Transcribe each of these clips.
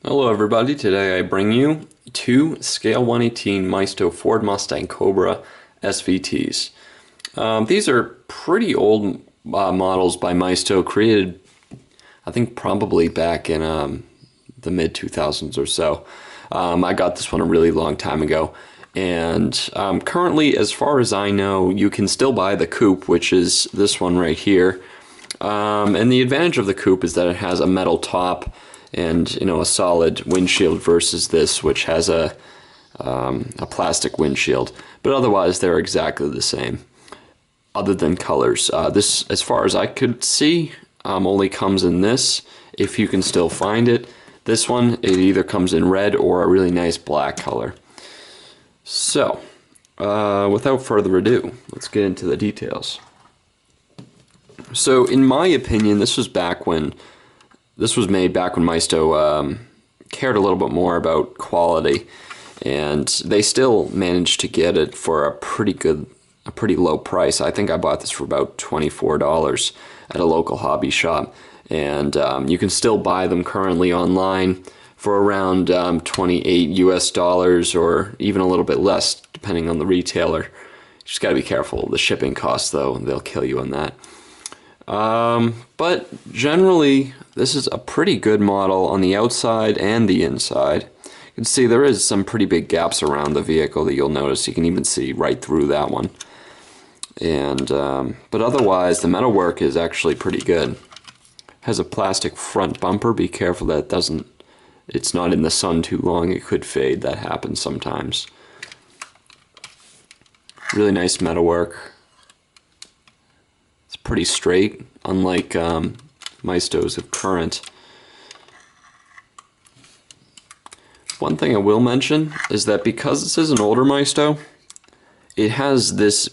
Hello everybody, today I bring you two Scale 118 Maisto Ford Mustang Cobra SVTs. These are pretty old models by Maisto, created I think probably back in the mid 2000s or so. I got this one a really long time ago, and currently, as far as I know, you can still buy the coupe, which is this one right here. And the advantage of the coupe is that it has a metal top and a solid windshield versus this, which has a plastic windshield. But otherwise, they're exactly the same, other than colors. This, as far as I could see, only comes in this, if you can still find it. This one, it either comes in red or a really nice black color. So, without further ado, let's get into the details. So, in my opinion, this was made back when Maisto cared a little bit more about quality, and they still managed to get it for a pretty low price. I think I bought this for about $24 at a local hobby shop, and you can still buy them currently online for around 28 US dollars, or even a little bit less depending on the retailer. You just got to be careful. The shipping costs, though, they'll kill you on that. But generally, this is a pretty good model on the outside and the inside. You can see there is some pretty big gaps around the vehicle that you'll notice. You can even see right through that one. And but otherwise, the metalwork is actually pretty good. Has a plastic front bumper. Be careful that it's not in the sun too long. It could fade. That happens sometimes. Really nice metalwork. It's pretty straight, unlike Maistos of current. One thing I will mention is that because this is an older Maisto, it has this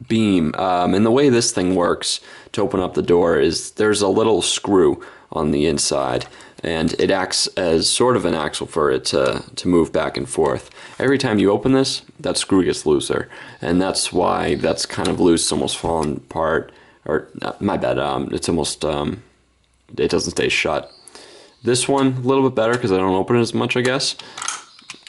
beam, and the way this thing works to open up the door is there's a little screw on the inside, and it acts as sort of an axle for it to move back and forth. Every time you open this, that screw gets looser, and that's why that's kind of loose, almost falling apart. Or, my bad, it's almost, it doesn't stay shut. This one, a little bit better because I don't open it as much, I guess.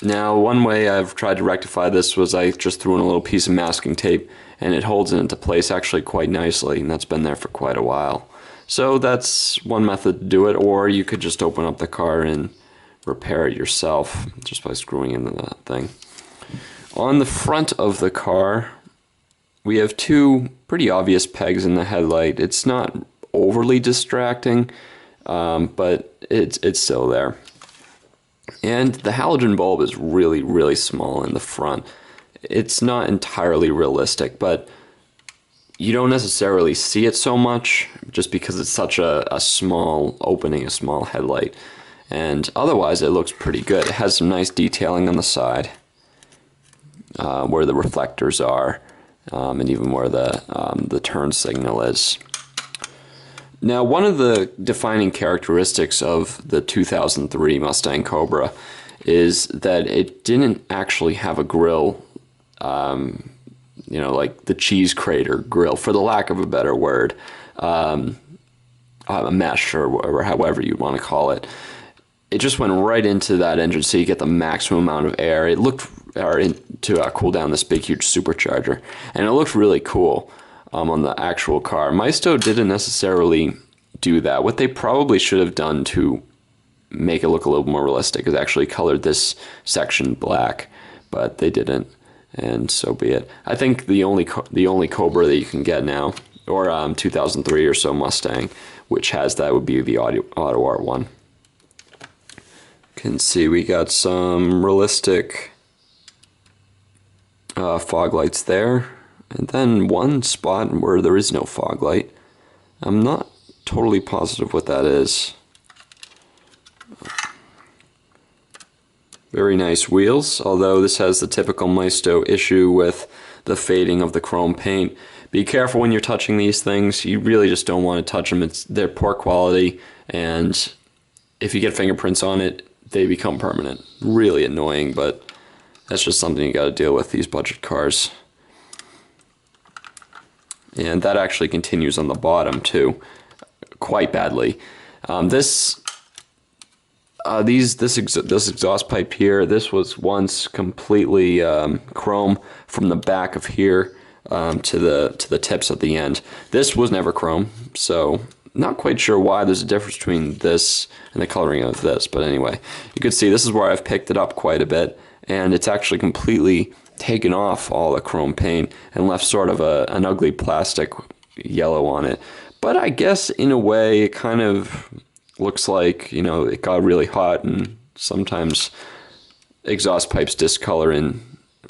Now, one way I've tried to rectify this was I just threw in a little piece of masking tape, and it holds it into place actually quite nicely, and that's been there for quite a while. So that's one method to do it, or you could just open up the car and repair it yourself just by screwing into that thing. On the front of the car, we have two pretty obvious pegs in the headlight. It's not overly distracting, but it's still there. And the halogen bulb is really, really small in the front. It's not entirely realistic, but you don't necessarily see it so much just because it's such a small opening, a small headlight. And otherwise, it looks pretty good. It has some nice detailing on the side where the reflectors are. And even where the turn signal is. Now, one of the defining characteristics of the 2003 Mustang Cobra is that it didn't actually have a grille, like the cheese crater grill, for the lack of a better word, a mesh or however you want to call it. It just went right into that engine, so you get the maximum amount of air. It looked to cool down this big, huge supercharger, and it looked really cool on the actual car. Maisto didn't necessarily do that. What they probably should have done to make it look a little more realistic is actually colored this section black, but they didn't, and so be it. I think the only Cobra that you can get now, or 2003 or so Mustang, which has that, would be the Auto Art one. Can see we got some realistic fog lights there, and then one spot where there is no fog light. I'm not totally positive what that is. Very nice wheels, although this has the typical Maisto issue with the fading of the chrome paint. Be careful when you're touching these things. You really just don't want to touch them. They're poor quality, and if you get fingerprints on it, they become permanent. Really annoying, but that's just something you got to deal with, these budget cars. And that actually continues on the bottom too, quite badly. This this exhaust pipe here, this was once completely chrome from the back of here to the tips at the end. This was never chrome, so not quite sure why there's a difference between this and the coloring of this, but anyway, you can see this is where I've picked it up quite a bit, and it's actually completely taken off all the chrome paint and left sort of an ugly plastic yellow on it. But I guess in a way it kind of looks like, you know, it got really hot, and sometimes exhaust pipes discolor in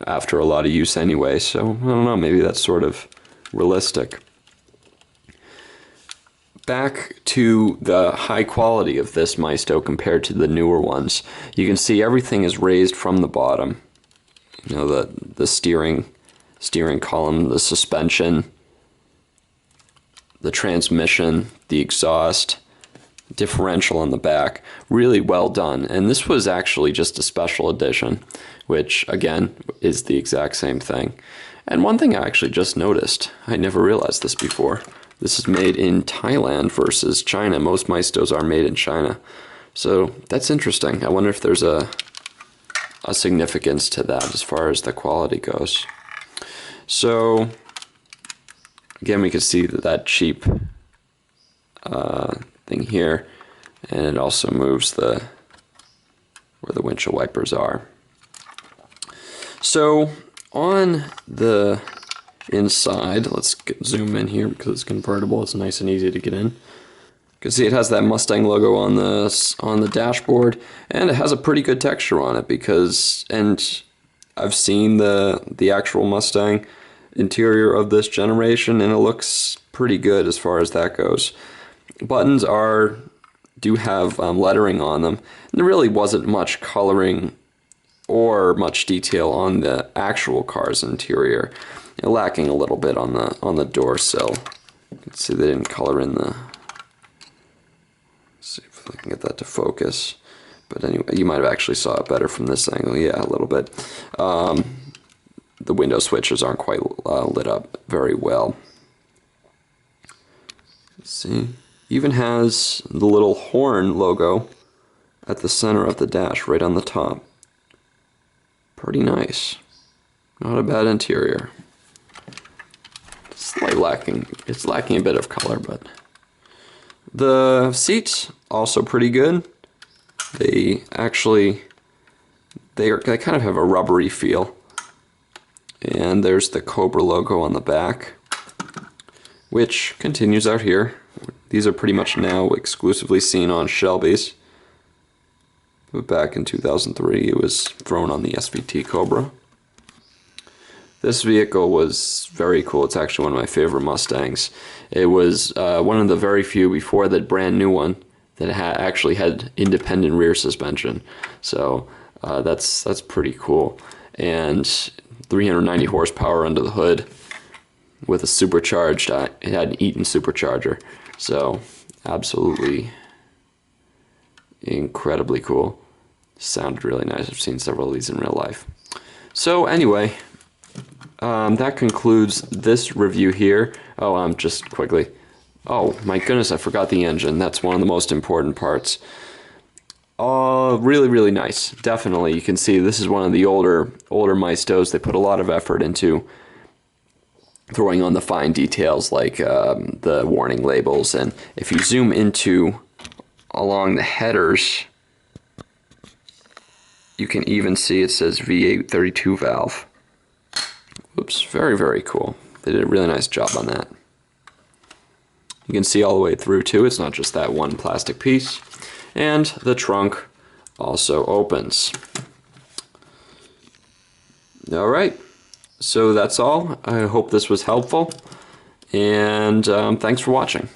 after a lot of use anyway, so I don't know, maybe that's sort of realistic. Back to the high quality of this Maisto compared to the newer ones. You can see everything is raised from the bottom. You know, the steering column, the suspension, the transmission, the exhaust, differential on the back, really well done. And this was actually just a special edition, which again is the exact same thing. And one thing I actually just noticed, I never realized this before, this is made in Thailand versus China. Most Maistos are made in China, so that's interesting. I wonder if there's a significance to that as far as the quality goes. So again, we can see that cheap thing here, and it also moves where the windshield wipers are. So on the inside, let's zoom in here because it's convertible. It's nice and easy to get in. You can see it has that Mustang logo on the dashboard, and it has a pretty good texture on it and I've seen the actual Mustang interior of this generation, and it looks pretty good as far as that goes. Buttons do have lettering on them, and there really wasn't much coloring or much detail on the actual car's interior. Lacking a little bit on the door sill. You can see they didn't color in the. Let's see if I can get that to focus. But anyway, you might have actually saw it better from this angle. Yeah, a little bit. The window switches aren't quite lit up very well. Let's see. Even has the little horn logo at the center of the dash, right on the top. Pretty nice. Not a bad interior. It's lacking a bit of color, but the seats also pretty good. They kind of have a rubbery feel. And there's the Cobra logo on the back, which continues out here. These are pretty much now exclusively seen on Shelby's. But back in 2003, it was thrown on the SVT Cobra. This vehicle was very cool. It's actually one of my favorite Mustangs. It was one of the very few before that brand new one that actually had independent rear suspension. So that's pretty cool. And 390 horsepower under the hood with a supercharged, it had an Eaton Supercharger. So absolutely incredibly cool. Sounded really nice. I've seen several of these in real life. So anyway, that concludes this review here. Oh, just quickly. Oh my goodness, I forgot the engine. That's one of the most important parts. Really, really nice. Definitely, you can see this is one of the older Maistos. They put a lot of effort into throwing on the fine details like the warning labels, and if you zoom into along the headers, you can even see it says V8 32 valve. Oops, very, very cool. They did a really nice job on that. You can see all the way through too. It's not just that one plastic piece. And the trunk also opens. Alright, so that's all. I hope this was helpful. And thanks for watching.